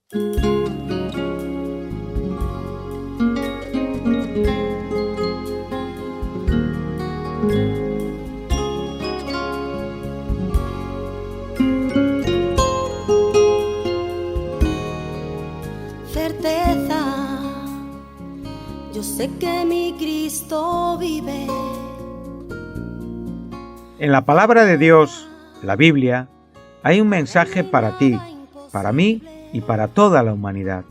Certeza, yo sé que mi Cristo vive. En la palabra de Dios, la Biblia, hay un mensaje para ti, para mí y para toda la humanidad.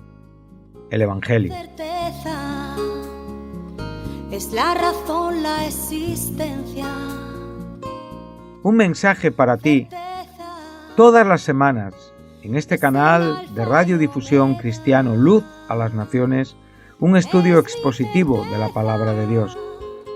El Evangelio. Certeza, es la razón, la existencia. Un mensaje para ti todas las semanas en este canal de radiodifusión cristiano Luz a las Naciones, un estudio expositivo de la palabra de Dios,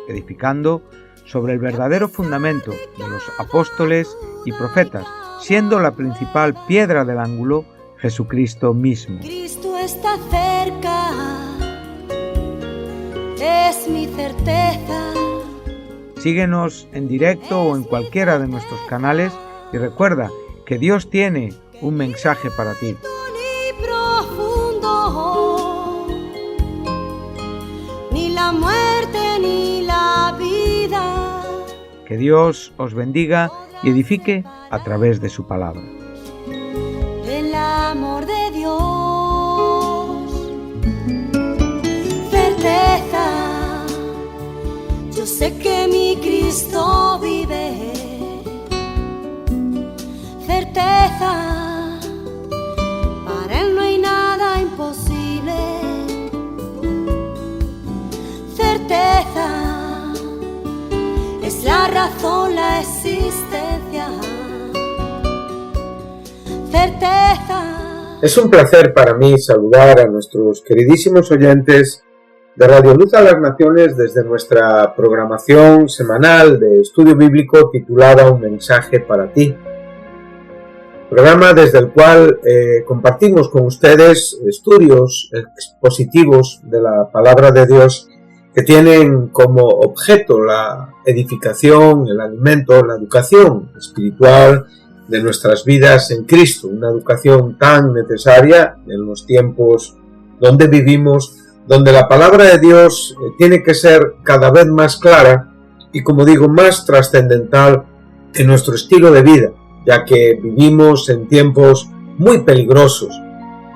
edificando sobre el verdadero fundamento de los apóstoles y profetas, siendo la principal piedra del ángulo Jesucristo mismo. Cristo está cerca, es mi certeza. Síguenos en directo o en cualquiera de nuestros canales y recuerda que Dios tiene un mensaje para ti. Ni profundo, ni la muerte ni la vida. Que Dios os bendiga y edifique a través de su palabra. El amor de Dios, certeza, yo sé que mi Cristo vive. Certeza, para Él no hay nada imposible. Certeza, es la razón, la existencia. Certeza. Es un placer para mí saludar a nuestros queridísimos oyentes de Radio Luz a las Naciones desde nuestra programación semanal de estudio bíblico titulada Un mensaje para ti. Programa desde el cual compartimos con ustedes estudios expositivos de la palabra de Dios que tienen como objeto la edificación, el alimento, la educación espiritual de nuestras vidas en Cristo, una educación tan necesaria en los tiempos donde vivimos, donde la palabra de Dios tiene que ser cada vez más clara y, como digo, más trascendental en nuestro estilo de vida, ya que vivimos en tiempos muy peligrosos,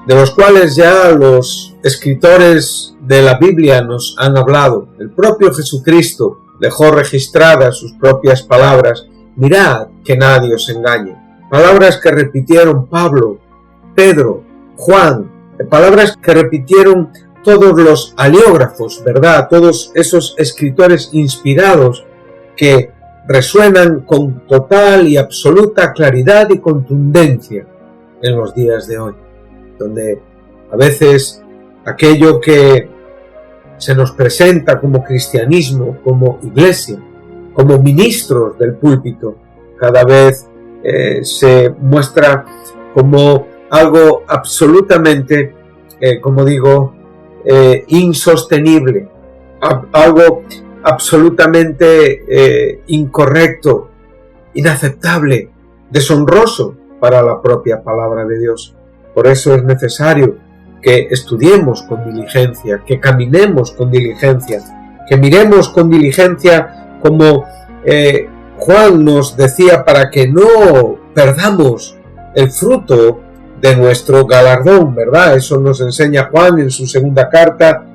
de los cuales ya los escritores de la Biblia nos han hablado. El propio Jesucristo dejó registradas sus propias palabras: mirad que nadie os engañe. Palabras que repitieron Pablo, Pedro, Juan, palabras que repitieron todos los haliógrafos, ¿verdad? Todos esos escritores inspirados que resuenan con total y absoluta claridad y contundencia en los días de hoy, donde a veces aquello que se nos presenta como cristianismo, como iglesia, como ministros del púlpito, cada vez se muestra como algo absolutamente, insostenible, algo absolutamente incorrecto, inaceptable, deshonroso para la propia palabra de Dios. Por eso es necesario que estudiemos con diligencia, que caminemos con diligencia, que miremos con diligencia como Juan nos decía, para que no perdamos el fruto de nuestro galardón, ¿verdad? Eso nos enseña Juan en su segunda carta,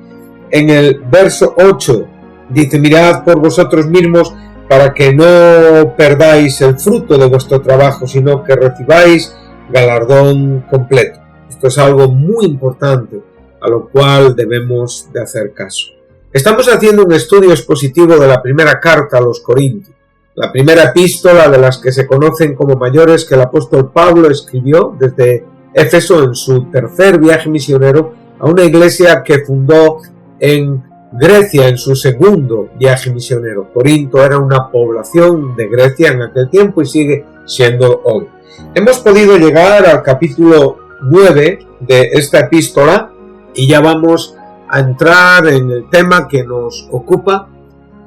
en el verso 8. Dice: mirad por vosotros mismos para que no perdáis el fruto de vuestro trabajo, sino que recibáis galardón completo. Esto es algo muy importante a lo cual debemos de hacer caso. Estamos haciendo un estudio expositivo de la primera carta a los Corintios, la primera epístola de las que se conocen como mayores que el apóstol Pablo escribió desde Éfeso en su tercer viaje misionero a una iglesia que fundó en Grecia en su segundo viaje misionero. Corinto era una población de Grecia en aquel tiempo y sigue siendo hoy. Hemos podido llegar al capítulo 9 de esta epístola y ya vamos a entrar en el tema que nos ocupa,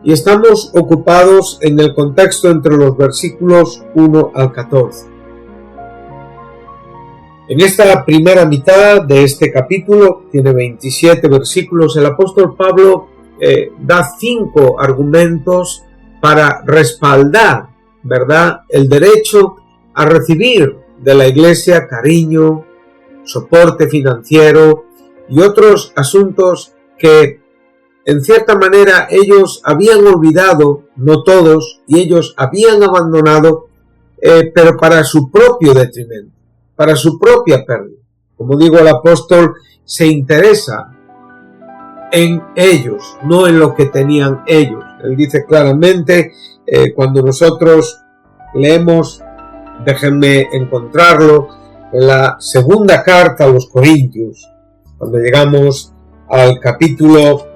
y estamos ocupados en el contexto entre los versículos 1 al 14. En esta primera mitad de este capítulo, tiene 27 versículos, el apóstol Pablo da 5 argumentos para respaldar, ¿verdad?, el derecho a recibir de la Iglesia cariño, soporte financiero y otros asuntos que en cierta manera ellos habían olvidado, no todos, y ellos habían abandonado, pero para su propio detrimento, para su propia pérdida. Como digo, el apóstol se interesa en ellos, no en lo que tenían ellos. Él dice claramente, cuando nosotros leemos, déjenme encontrarlo, en la segunda carta a los Corintios, cuando llegamos al capítulo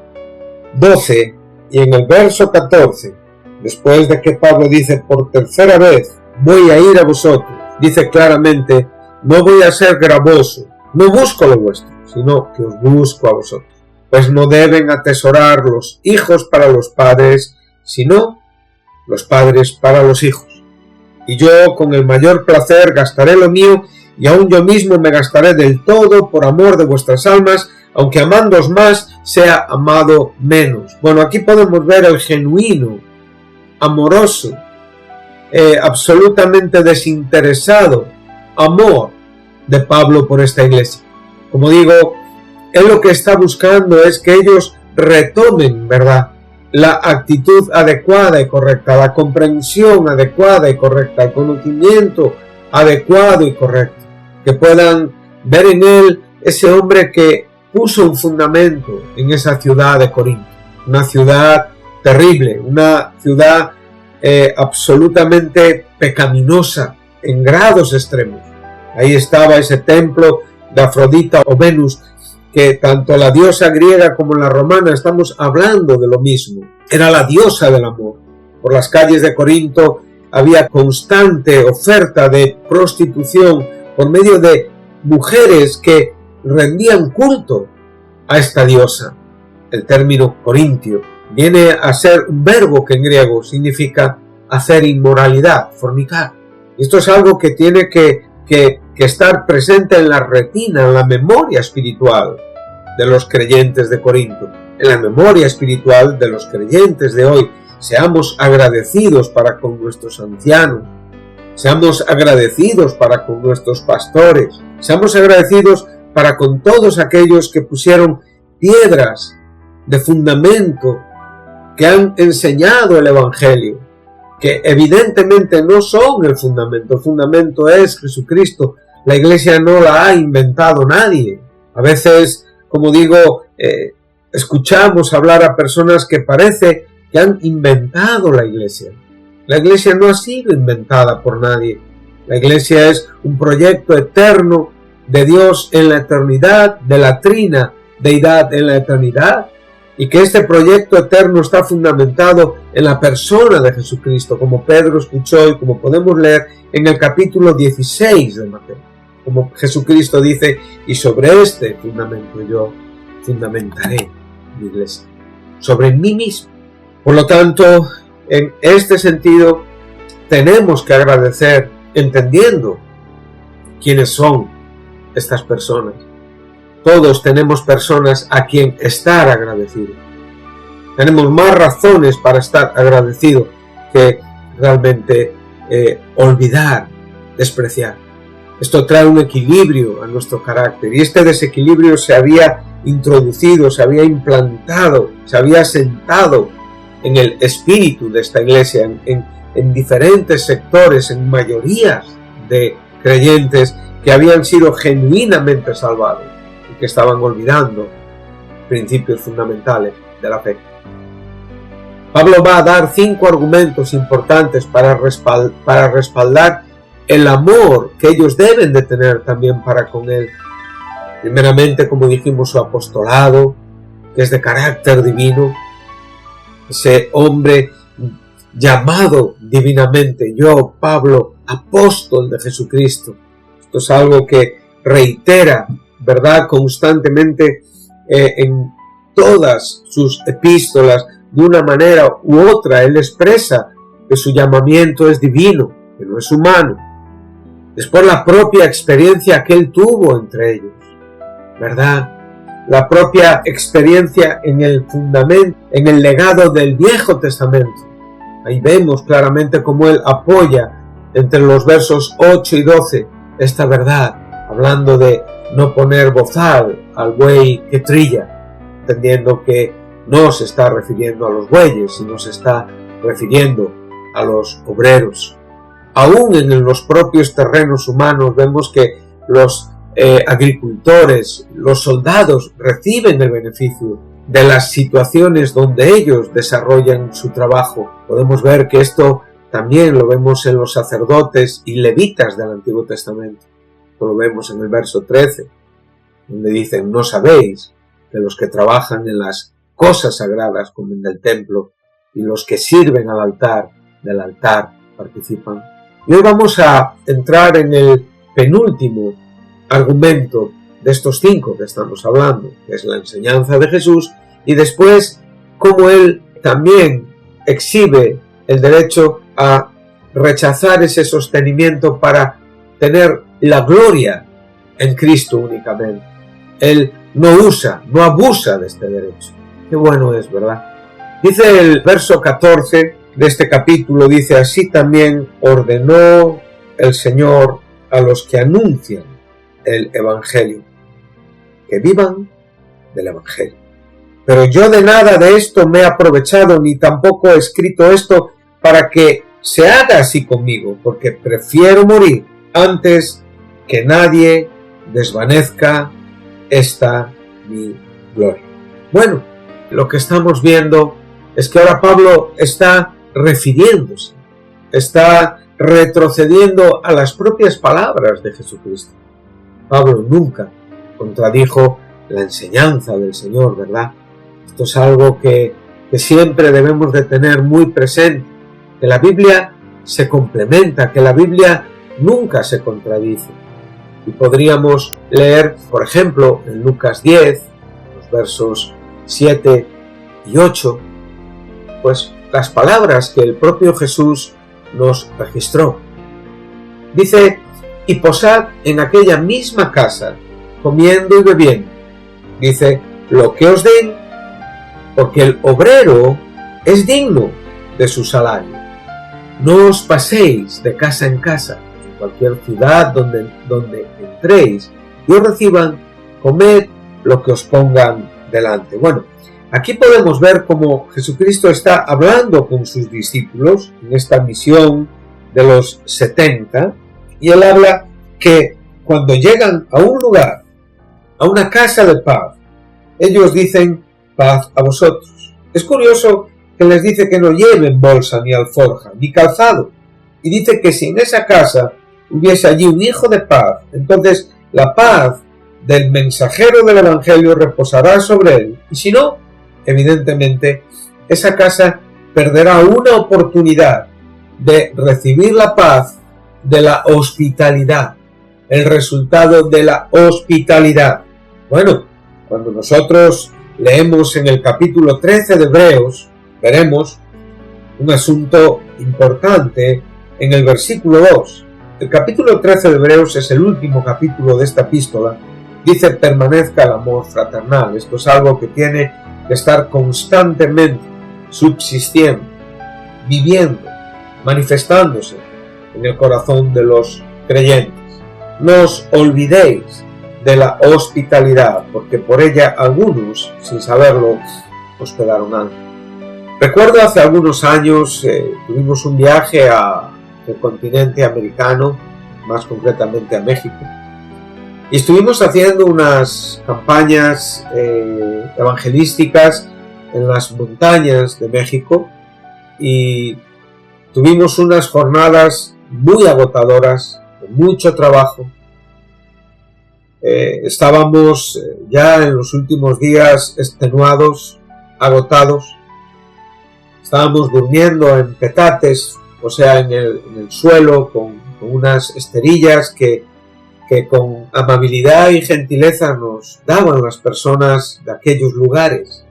12 y en el verso 14, después de que Pablo dice por tercera vez, voy a ir a vosotros, dice claramente, no voy a ser gravoso, no busco lo vuestro, sino que os busco a vosotros. Pues no deben atesorar los hijos para los padres, sino los padres para los hijos. Y yo con el mayor placer gastaré lo mío, y aun yo mismo me gastaré del todo por amor de vuestras almas, aunque amándoos más, sea amado menos. Bueno, aquí podemos ver el genuino, amoroso, absolutamente desinteresado amor de Pablo por esta iglesia. Como digo, él lo que está buscando es que ellos retomen, ¿verdad?, la actitud adecuada y correcta, la comprensión adecuada y correcta, el conocimiento adecuado y correcto, que puedan ver en él ese hombre que puso un fundamento en esa ciudad de Corinto, una ciudad terrible, una ciudad absolutamente pecaminosa en grados extremos. Ahí estaba ese templo de Afrodita o Venus, que tanto la diosa griega como la romana estamos hablando de lo mismo. Era la diosa del amor. Por las calles de Corinto había constante oferta de prostitución por medio de mujeres que rendían culto a esta diosa. El término corintio viene a ser un verbo que en griego significa hacer inmoralidad, fornicar. Esto es algo que tiene que estar presente en la retina, en la memoria espiritual de los creyentes de Corinto, en la memoria espiritual de los creyentes de hoy. Seamos agradecidos para con nuestros ancianos, seamos agradecidos para con nuestros pastores, seamos agradecidos para con todos aquellos que pusieron piedras de fundamento, que han enseñado el Evangelio, que evidentemente no son el fundamento es Jesucristo. La iglesia no la ha inventado nadie. A veces, como digo, escuchamos hablar a personas que parece que han inventado la iglesia. La iglesia no ha sido inventada por nadie. La iglesia es un proyecto eterno de Dios en la eternidad, de la trina deidad en la eternidad, y que este proyecto eterno está fundamentado en la persona de Jesucristo, como Pedro escuchó y como podemos leer en el capítulo 16 de Mateo. Como Jesucristo dice, y sobre este fundamento yo fundamentaré mi iglesia, sobre mí mismo. Por lo tanto, en este sentido, tenemos que agradecer, entendiendo quiénes son estas personas. Todos tenemos personas a quien estar agradecidos. Tenemos más razones para estar agradecidos que realmente olvidar, despreciar. Esto trae un equilibrio a nuestro carácter, y este desequilibrio se había introducido, se había implantado, se había sentado en el espíritu de esta iglesia, en diferentes sectores, en mayorías de creyentes que habían sido genuinamente salvados y que estaban olvidando principios fundamentales de la fe. Pablo va a dar 5 argumentos importantes para respaldar el amor que ellos deben de tener también para con él. Primeramente, como dijimos, su apostolado, que es de carácter divino, ese hombre llamado divinamente, yo, Pablo, apóstol de Jesucristo. Esto es algo que reitera, ¿verdad?, constantemente en todas sus epístolas. De una manera u otra, él expresa que su llamamiento es divino, que no es humano. después la propia experiencia que él tuvo entre ellos, ¿verdad? La propia experiencia en el fundamento, en el legado del Viejo Testamento. Ahí vemos claramente cómo él apoya entre los versos 8 y 12 esta verdad, hablando de no poner bozal al buey que trilla, entendiendo que no se está refiriendo a los bueyes, sino se está refiriendo a los obreros. Aún en los propios terrenos humanos vemos que los agricultores, los soldados reciben el beneficio de las situaciones donde ellos desarrollan su trabajo. Podemos ver que esto también lo vemos en los sacerdotes y levitas del Antiguo Testamento. Lo vemos en el verso 13, donde dicen: no sabéis que los que trabajan en las cosas sagradas como en el templo y los que sirven al altar, del altar participan. Y hoy vamos a entrar en el penúltimo argumento de estos 5 que estamos hablando, que es la enseñanza de Jesús, y después cómo él también exhibe el derecho a rechazar ese sostenimiento para tener la gloria en Cristo únicamente. Él no abusa de este derecho. Qué bueno es, ¿verdad? Dice el verso 14 de este capítulo, dice: así también ordenó el Señor a los que anuncian el Evangelio, que vivan del Evangelio. Pero yo de nada de esto me he aprovechado, ni tampoco he escrito esto para que se haga así conmigo, porque prefiero morir antes que nadie desvanezca esta mi gloria. Bueno, lo que estamos viendo es que ahora Pablo está refiriéndose, está retrocediendo a las propias palabras de Jesucristo. Pablo nunca contradijo la enseñanza del Señor, ¿verdad? Esto es algo que siempre debemos de tener muy presente, que la Biblia se complementa, que la Biblia nunca se contradice. Y podríamos leer, por ejemplo, en Lucas 10, los versos 7 y 8, pues las palabras que el propio Jesús nos registró. Dice: y posad en aquella misma casa, comiendo y bebiendo. Dice: lo que os den, porque el obrero es digno de su salario. No os paséis de casa en casa, en cualquier ciudad donde entréis y os reciban, comed lo que os pongan delante. Bueno, aquí podemos ver cómo Jesucristo está hablando con sus discípulos en esta misión de los 70, y él habla que cuando llegan a un lugar, a una casa de paz, ellos dicen: paz a vosotros. Es curioso que les dice que no lleven bolsa ni alforja ni calzado, y dice que si en esa casa hubiese allí un hijo de paz, entonces la paz del mensajero del Evangelio reposará sobre él, y si no, evidentemente esa casa perderá una oportunidad de recibir la paz de la hospitalidad, el resultado de la hospitalidad. Bueno, cuando nosotros leemos en el capítulo 13 de Hebreos, veremos un asunto importante en el versículo 2. El capítulo 13 de Hebreos es el último capítulo de esta epístola. Dice: permanezca el amor fraternal. Esto es algo que tiene que estar constantemente subsistiendo, viviendo, manifestándose en el corazón de los creyentes. No os olvidéis de la hospitalidad, porque por ella algunos, sin saberlo, hospedaron algo. Recuerdo hace algunos años tuvimos un viaje al continente americano, más concretamente a México, y estuvimos haciendo unas campañas evangelísticas en las montañas de México, y tuvimos unas jornadas muy agotadoras, de mucho trabajo. Estábamos ya en los últimos días extenuados, agotados. Estábamos durmiendo en petates, o sea, en el suelo, con unas esterillas que con amabilidad y gentileza nos daban las personas de aquellos lugares.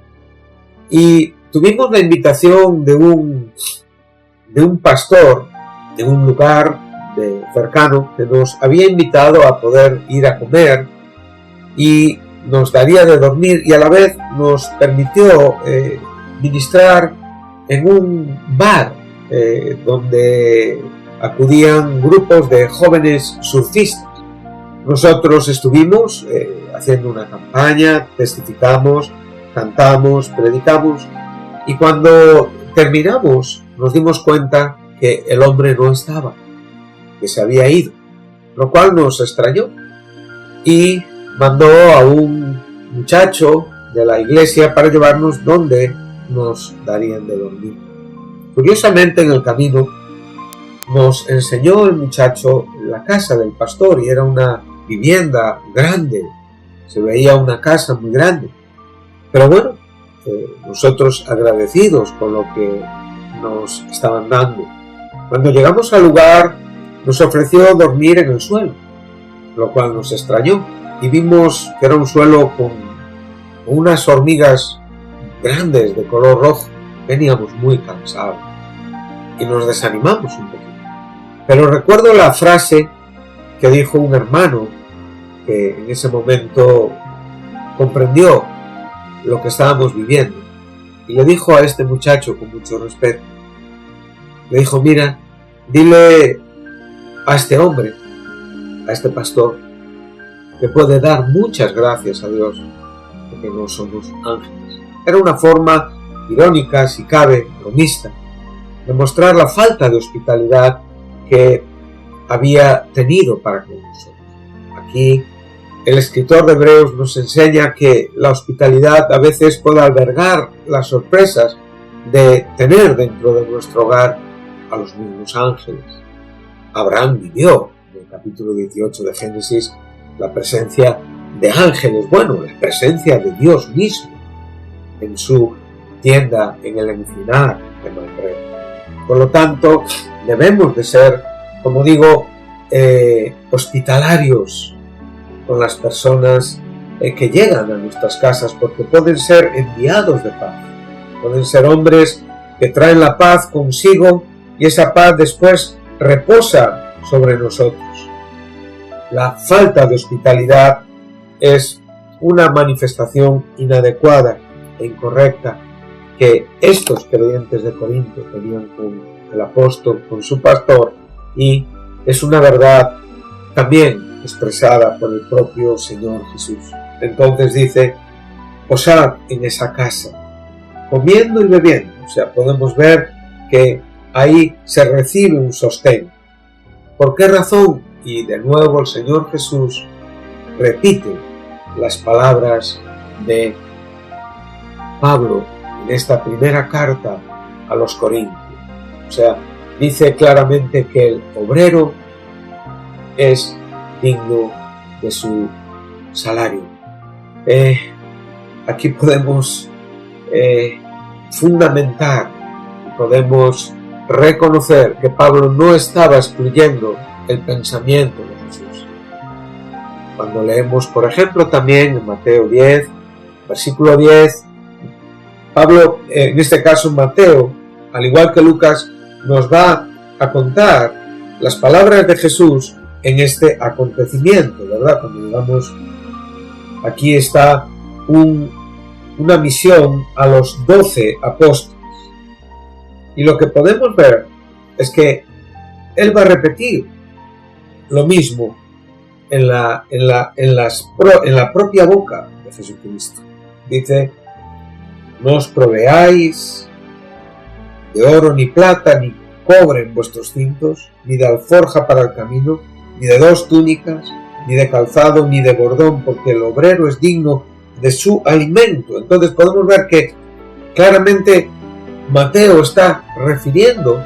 Y tuvimos la invitación de un pastor de un lugar cercano que nos había invitado a poder ir a comer y nos daría de dormir, y a la vez nos permitió ministrar en un bar donde acudían grupos de jóvenes surfistas. Nosotros estuvimos haciendo una campaña, testificamos, cantamos, predicamos, y cuando terminamos nos dimos cuenta que el hombre no estaba, que se había ido, lo cual nos extrañó, y mandó a un muchacho de la iglesia para llevarnos donde nos darían de dormir. Curiosamente, en el camino nos enseñó el muchacho la casa del pastor, y era una vivienda grande, se veía una casa muy grande. Pero bueno, nosotros agradecidos con lo que nos estaban dando. Cuando llegamos al lugar, nos ofreció dormir en el suelo, lo cual nos extrañó, y vimos que era un suelo con unas hormigas grandes de color rojo. Veníamos muy cansados y nos desanimamos un poquito. Pero recuerdo la frase que dijo un hermano que en ese momento comprendió lo que estábamos viviendo, y le dijo a este muchacho con mucho respeto, le dijo: mira, dile a este hombre, a este pastor, que puede dar muchas gracias a Dios porque no somos ángeles. Era una forma irónica, si cabe, bromista, de mostrar la falta de hospitalidad que había tenido para con nosotros. Aquí el escritor de Hebreos nos enseña que la hospitalidad a veces puede albergar las sorpresas de tener dentro de nuestro hogar a los mismos ángeles. Abraham vivió en el capítulo 18 de Génesis la presencia de ángeles, bueno, la presencia de Dios mismo en su tienda en el encinar de Mamre. Por lo tanto, debemos de ser, como digo, hospitalarios con las personas que llegan a nuestras casas, porque pueden ser enviados de paz, pueden ser hombres que traen la paz consigo, y esa paz después reposa sobre nosotros. La falta de hospitalidad es una manifestación inadecuada e incorrecta que estos creyentes de Corinto tenían con el apóstol, con su pastor, y es una verdad también expresada por el propio Señor Jesús. Entonces dice: posad en esa casa, comiendo y bebiendo. O sea, podemos ver que ahí se recibe un sostén. ¿Por qué razón? Y de nuevo el Señor Jesús repite las palabras de Pablo en esta primera carta a los Corintios. O sea, dice claramente que el obrero es digno de su salario. Aquí podemos fundamentar y podemos reconocer que Pablo no estaba excluyendo el pensamiento de Jesús. Cuando leemos, por ejemplo, también en Mateo 10, versículo 10, Pablo, en este caso Mateo, al igual que Lucas, nos va a contar las palabras de Jesús en este acontecimiento, ¿verdad? Cuando digamos, aquí está una misión a los 12 apóstoles. Y lo que podemos ver es que él va a repetir lo mismo en la propia boca de Jesucristo. Dice: no os proveáis de oro ni plata ni cobre en vuestros cintos, ni de alforja para el camino, ni de 2 túnicas, ni de calzado, ni de bordón, porque el obrero es digno de su alimento. Entonces podemos ver que claramente Mateo está refiriendo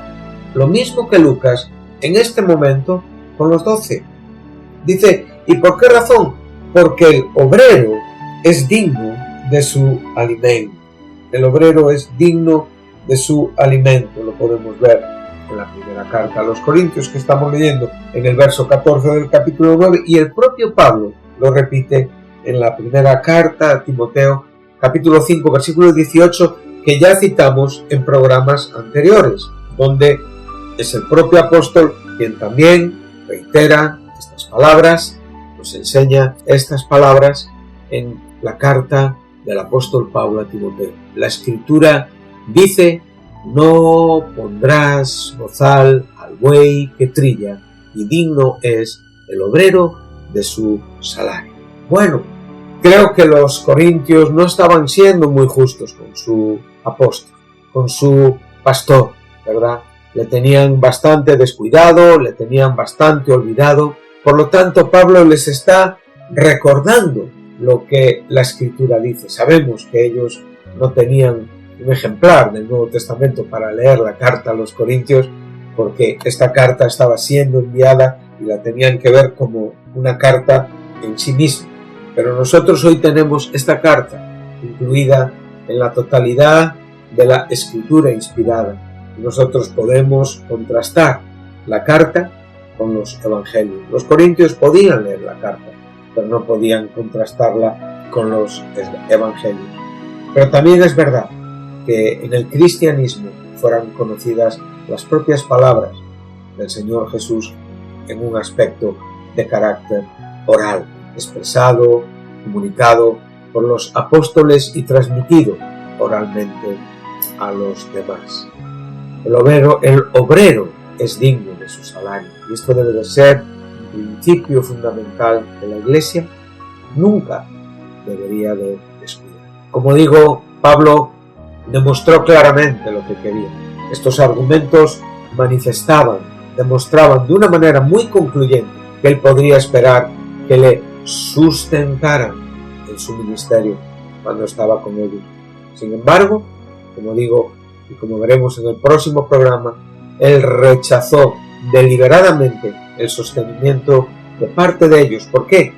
lo mismo que Lucas en este momento con los 12. Dice: ¿y por qué razón? Porque el obrero es digno de su alimento. El obrero es digno de su alimento. Lo podemos ver en la primera carta a los Corintios que estamos leyendo en el verso 14 del capítulo 9, y el propio Pablo lo repite en la primera carta a Timoteo, capítulo 5, versículo 18, que ya citamos en programas anteriores, donde es el propio apóstol quien también reitera estas palabras, nos enseña estas palabras en la carta del apóstol Pablo a Timoteo. La Escritura dice: no pondrás bozal al buey que trilla, y digno es el obrero de su salario. Bueno, creo que los corintios no estaban siendo muy justos con su apóstol, con su pastor, ¿verdad? Le tenían bastante descuidado, le tenían bastante olvidado. Por lo tanto, Pablo les está recordando lo que la Escritura dice. Sabemos que ellos no tenían un ejemplar del Nuevo Testamento para leer la carta a los corintios, porque esta carta estaba siendo enviada y la tenían que ver como una carta en sí misma. Pero nosotros hoy tenemos esta carta incluida en la totalidad de la Escritura inspirada. Y nosotros podemos contrastar la carta con los evangelios. Los corintios podían leer la carta, pero no podían contrastarla con los evangelios. Pero también es verdad que en el cristianismo fueran conocidas las propias palabras del Señor Jesús en un aspecto de carácter oral, expresado, comunicado por los apóstoles y transmitido oralmente a los demás. El obrero es digno de su salario, y esto debe de ser un principio fundamental de la Iglesia. Nunca debería de descuidar. Como digo, Pablo demostró claramente lo que quería. Estos argumentos demostraban de una manera muy concluyente que él podría esperar que le sustentaran en su ministerio cuando estaba con ellos. Sin embargo, como digo, y como veremos en el próximo programa, él rechazó deliberadamente el sostenimiento de parte de ellos. ¿Por qué?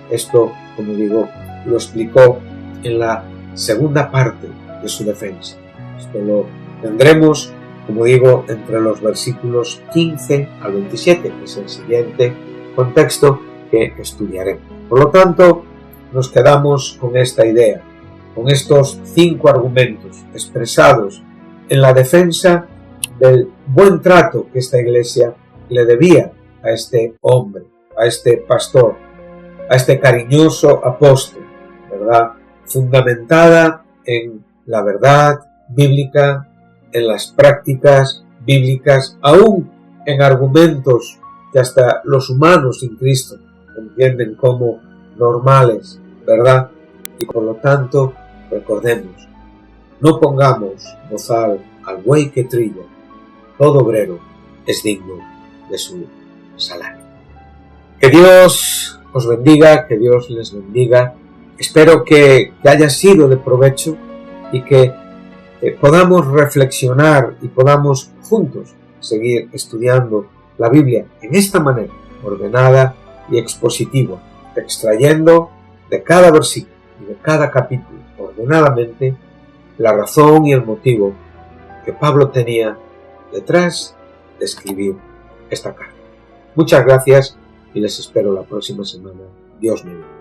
Esto, como digo, lo explicó en la segunda parte de su defensa. Esto lo tendremos, como digo, entre los versículos 15 al 27, que es el siguiente contexto que estudiaremos. Por lo tanto, nos quedamos con esta idea, con estos 5 argumentos expresados en la defensa del buen trato que esta iglesia le debía a este hombre, a este pastor, a este cariñoso apóstol, ¿verdad? Fundamentada en la verdad bíblica, en las prácticas bíblicas, aún en argumentos que hasta los humanos sin Cristo entienden como normales, ¿verdad? Y por lo tanto, recordemos, no pongamos bozal al buey que trilla, todo obrero es digno de su salario. Que Dios os bendiga, que Dios les bendiga. Espero que haya sido de provecho y que podamos reflexionar y podamos juntos seguir estudiando la Biblia en esta manera, ordenada y expositiva, extrayendo de cada versículo y de cada capítulo ordenadamente la razón y el motivo que Pablo tenía detrás de escribir esta carta. Muchas gracias y les espero la próxima semana. Dios mediante.